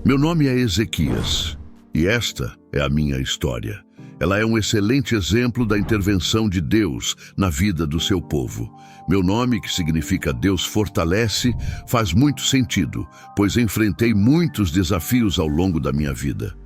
Meu nome é Ezequias, e esta é a minha história. Ela é um excelente exemplo da intervenção de Deus na vida do seu povo. Meu nome, que significa Deus fortalece, faz muito sentido, pois enfrentei muitos desafios ao longo da minha vida.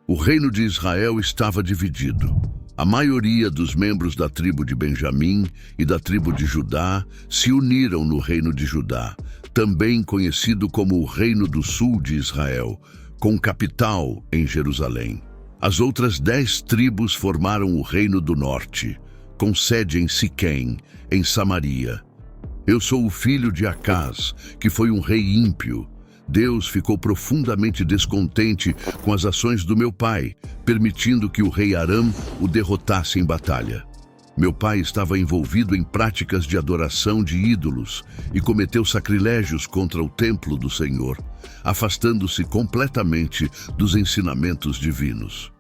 O reino de Israel estava dividido. A maioria dos membros da tribo de Benjamim e da tribo de Judá se uniram no reino de Judá, também conhecido como o Reino do Sul de Israel, com capital em Jerusalém. As outras 10 tribos formaram o Reino do Norte, com sede em Siquém, em Samaria. Eu sou o filho de Acaz, que foi um rei ímpio. Deus ficou profundamente descontente com as ações do meu pai, permitindo que o rei Aram o derrotasse em batalha. Meu pai estava envolvido em práticas de adoração de ídolos e cometeu sacrilégios contra o templo do Senhor, afastando-se completamente dos ensinamentos divinos.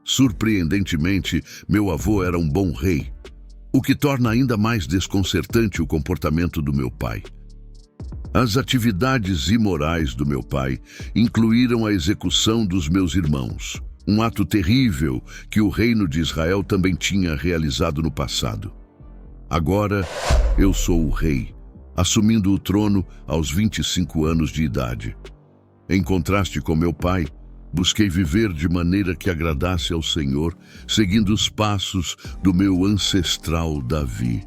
Surpreendentemente, meu avô era um bom rei, o que torna ainda mais desconcertante o comportamento do meu pai. As atividades imorais do meu pai incluíram a execução dos meus irmãos, um ato terrível que o reino de Israel também tinha realizado no passado. Agora, eu sou o rei, assumindo o trono aos 25 anos de idade. Em contraste com meu pai, busquei viver de maneira que agradasse ao Senhor, seguindo os passos do meu ancestral Davi.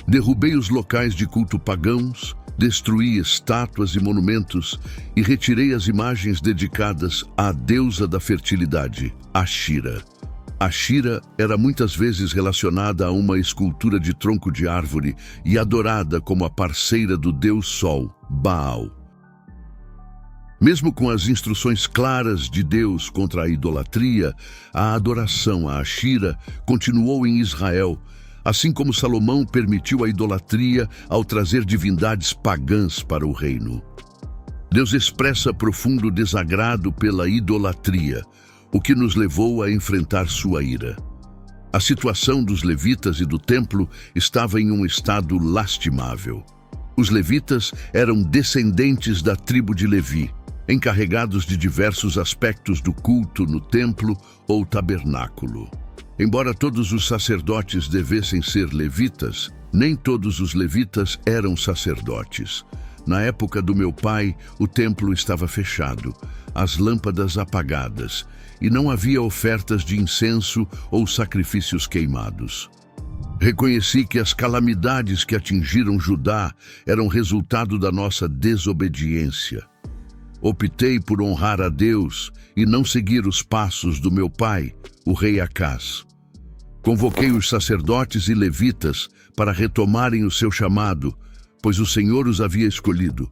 Derrubei os locais de culto pagãos, destruí estátuas e monumentos e retirei as imagens dedicadas à deusa da fertilidade, Ashira. Ashira era muitas vezes relacionada a uma escultura de tronco de árvore e adorada como a parceira do deus Sol, Baal. Mesmo com as instruções claras de Deus contra a idolatria, a adoração a Ashira continuou em Israel, assim como Salomão permitiu a idolatria ao trazer divindades pagãs para o reino. Deus expressa profundo desagrado pela idolatria, o que nos levou a enfrentar sua ira. A situação dos levitas e do templo estava em um estado lastimável. Os levitas eram descendentes da tribo de Levi, encarregados de diversos aspectos do culto no templo ou tabernáculo. Embora todos os sacerdotes devessem ser levitas, nem todos os levitas eram sacerdotes. Na época do meu pai, o templo estava fechado, as lâmpadas apagadas, e não havia ofertas de incenso ou sacrifícios queimados. Reconheci que as calamidades que atingiram Judá eram resultado da nossa desobediência. Optei por honrar a Deus e não seguir os passos do meu pai, o rei Acaz. Convoquei os sacerdotes e levitas para retomarem o seu chamado, pois o Senhor os havia escolhido.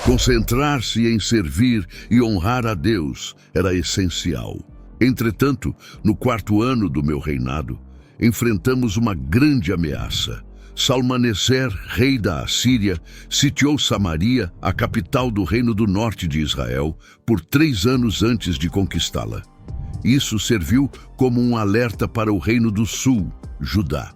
Concentrar-se em servir e honrar a Deus era essencial. Entretanto, no 4º ano do meu reinado, enfrentamos uma grande ameaça. Salmaneser, rei da Assíria, sitiou Samaria, a capital do reino do norte de Israel, por 3 anos antes de conquistá-la. Isso serviu como um alerta para o reino do sul, Judá.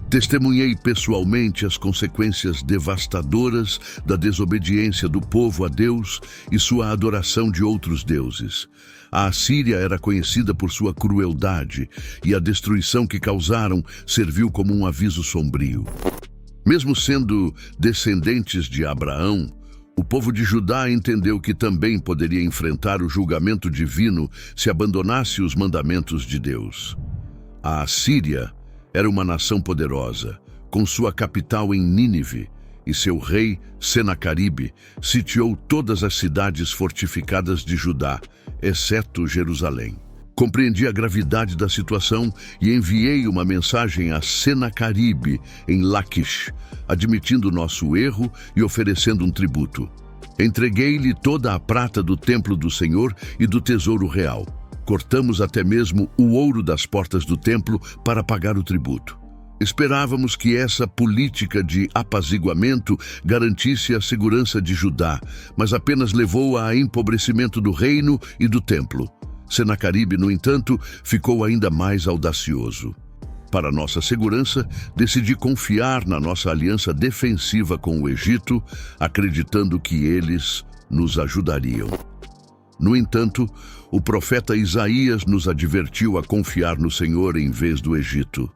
Testemunhei pessoalmente as consequências devastadoras da desobediência do povo a Deus e sua adoração de outros deuses. A Assíria era conhecida por sua crueldade e a destruição que causaram serviu como um aviso sombrio. Mesmo sendo descendentes de Abraão, o povo de Judá entendeu que também poderia enfrentar o julgamento divino se abandonasse os mandamentos de Deus. A Assíria era uma nação poderosa, com sua capital em Nínive, e seu rei, Senaqueribe, sitiou todas as cidades fortificadas de Judá, exceto Jerusalém. Compreendi a gravidade da situação e enviei uma mensagem a Senaqueribe, em Laquish, admitindo nosso erro e oferecendo um tributo. Entreguei-lhe toda a prata do templo do Senhor e do tesouro real. Cortamos até mesmo o ouro das portas do templo para pagar o tributo. Esperávamos que essa política de apaziguamento garantisse a segurança de Judá, mas apenas levou a empobrecimento do reino e do templo. Senaqueribe, no entanto, ficou ainda mais audacioso. Para nossa segurança, decidi confiar na nossa aliança defensiva com o Egito, acreditando que eles nos ajudariam. No entanto, o profeta Isaías nos advertiu a confiar no Senhor em vez do Egito.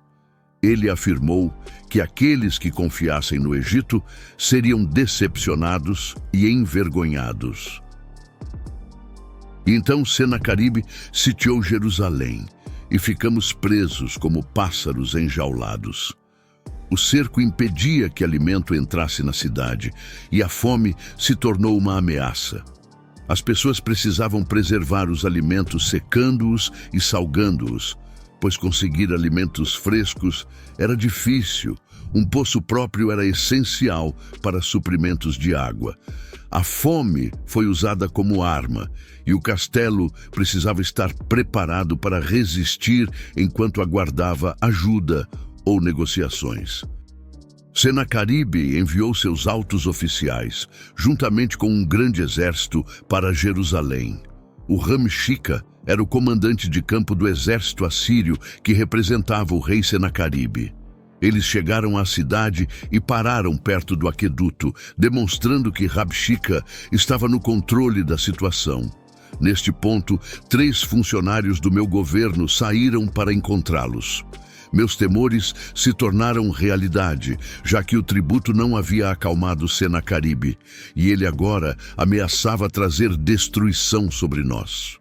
Ele afirmou que aqueles que confiassem no Egito seriam decepcionados e envergonhados. Então Senaqueribe sitiou Jerusalém e ficamos presos como pássaros enjaulados. O cerco impedia que alimento entrasse na cidade e a fome se tornou uma ameaça. As pessoas precisavam preservar os alimentos secando-os e salgando-os, pois conseguir alimentos frescos era difícil. Um poço próprio era essencial para suprimentos de água. A fome foi usada como arma e o castelo precisava estar preparado para resistir enquanto aguardava ajuda ou negociações. Senaqueribe enviou seus altos oficiais, juntamente com um grande exército, para Jerusalém. O Ramchica era o comandante de campo do exército assírio que representava o rei Senaqueribe. Eles chegaram à cidade e pararam perto do aqueduto, demonstrando que Rabshakeh estava no controle da situação. Neste ponto, 3 funcionários do meu governo saíram para encontrá-los. Meus temores se tornaram realidade, já que o tributo não havia acalmado Senaqueribe, e ele agora ameaçava trazer destruição sobre nós.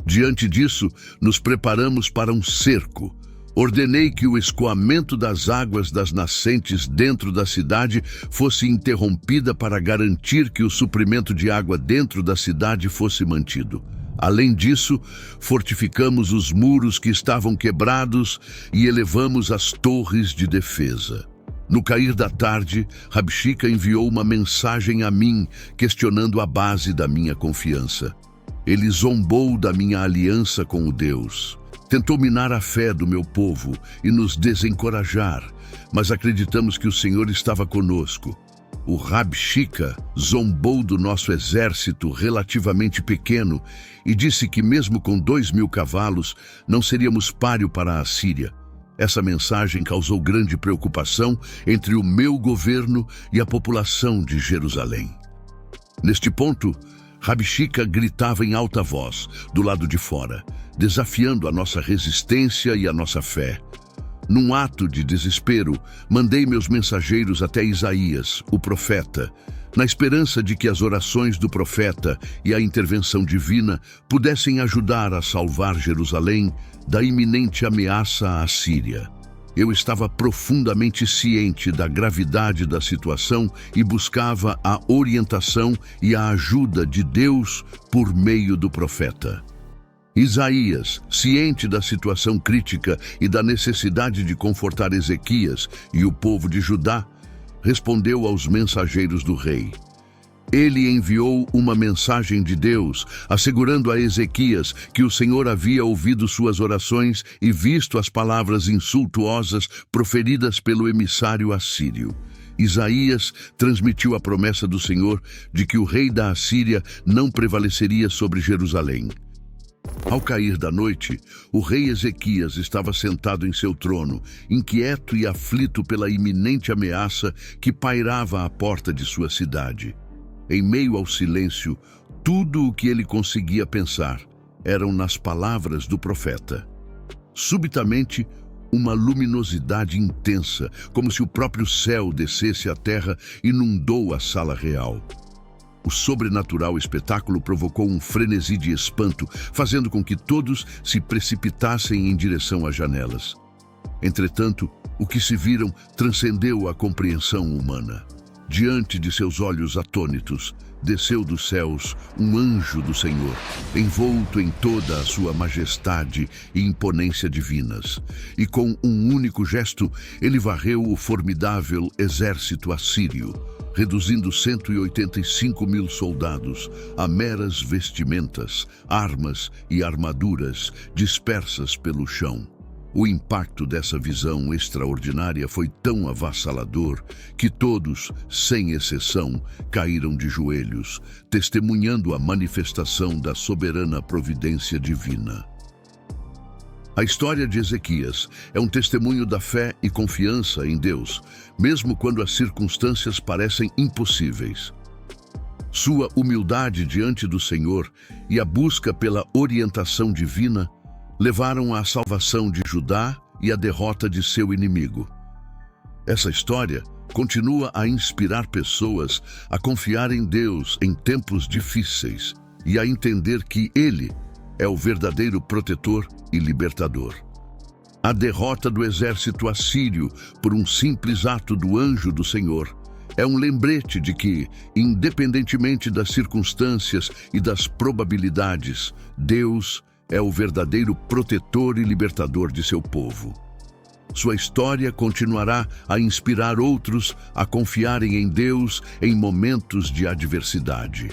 Diante disso, nos preparamos para um cerco. Ordenei que o escoamento das águas das nascentes dentro da cidade fosse interrompida para garantir que o suprimento de água dentro da cidade fosse mantido. Além disso, fortificamos os muros que estavam quebrados e elevamos as torres de defesa. No cair da tarde, Rabshakeh enviou uma mensagem a mim, questionando a base da minha confiança. Ele zombou da minha aliança com o Deus. Tentou minar a fé do meu povo e nos desencorajar, mas acreditamos que o Senhor estava conosco. O Rabshakeh zombou do nosso exército relativamente pequeno e disse que mesmo com 2.000 cavalos, não seríamos páreo para a Assíria. Essa mensagem causou grande preocupação entre o meu governo e a população de Jerusalém. Neste ponto, Rabshakeh gritava em alta voz, do lado de fora, desafiando a nossa resistência e a nossa fé. Num ato de desespero, mandei meus mensageiros até Isaías, o profeta, na esperança de que as orações do profeta e a intervenção divina pudessem ajudar a salvar Jerusalém da iminente ameaça à Síria. Eu estava profundamente ciente da gravidade da situação e buscava a orientação e a ajuda de Deus por meio do profeta. Isaías, ciente da situação crítica e da necessidade de confortar Ezequias e o povo de Judá, respondeu aos mensageiros do rei. Ele enviou uma mensagem de Deus, assegurando a Ezequias que o Senhor havia ouvido suas orações e visto as palavras insultuosas proferidas pelo emissário assírio. Isaías transmitiu a promessa do Senhor de que o rei da Assíria não prevaleceria sobre Jerusalém. Ao cair da noite, o rei Ezequias estava sentado em seu trono, inquieto e aflito pela iminente ameaça que pairava à porta de sua cidade. Em meio ao silêncio, tudo o que ele conseguia pensar eram nas palavras do profeta. Subitamente, uma luminosidade intensa, como se o próprio céu descesse à terra, inundou a sala real. O sobrenatural espetáculo provocou um frenesi de espanto, fazendo com que todos se precipitassem em direção às janelas. Entretanto, o que se viram transcendeu a compreensão humana. Diante de seus olhos atônitos, desceu dos céus um anjo do Senhor, envolto em toda a sua majestade e imponência divinas. E com um único gesto, ele varreu o formidável exército assírio, reduzindo 185.000 soldados a meras vestimentas, armas e armaduras dispersas pelo chão. O impacto dessa visão extraordinária foi tão avassalador que todos, sem exceção, caíram de joelhos, testemunhando a manifestação da soberana providência divina. A história de Ezequias é um testemunho da fé e confiança em Deus, mesmo quando as circunstâncias parecem impossíveis. Sua humildade diante do Senhor e a busca pela orientação divina levaram à salvação de Judá e à derrota de seu inimigo. Essa história continua a inspirar pessoas a confiar em Deus em tempos difíceis e a entender que Ele é o verdadeiro protetor e libertador. A derrota do exército assírio por um simples ato do anjo do Senhor é um lembrete de que, independentemente das circunstâncias e das probabilidades, Deus é o verdadeiro protetor e libertador de seu povo. Sua história continuará a inspirar outros a confiarem em Deus em momentos de adversidade.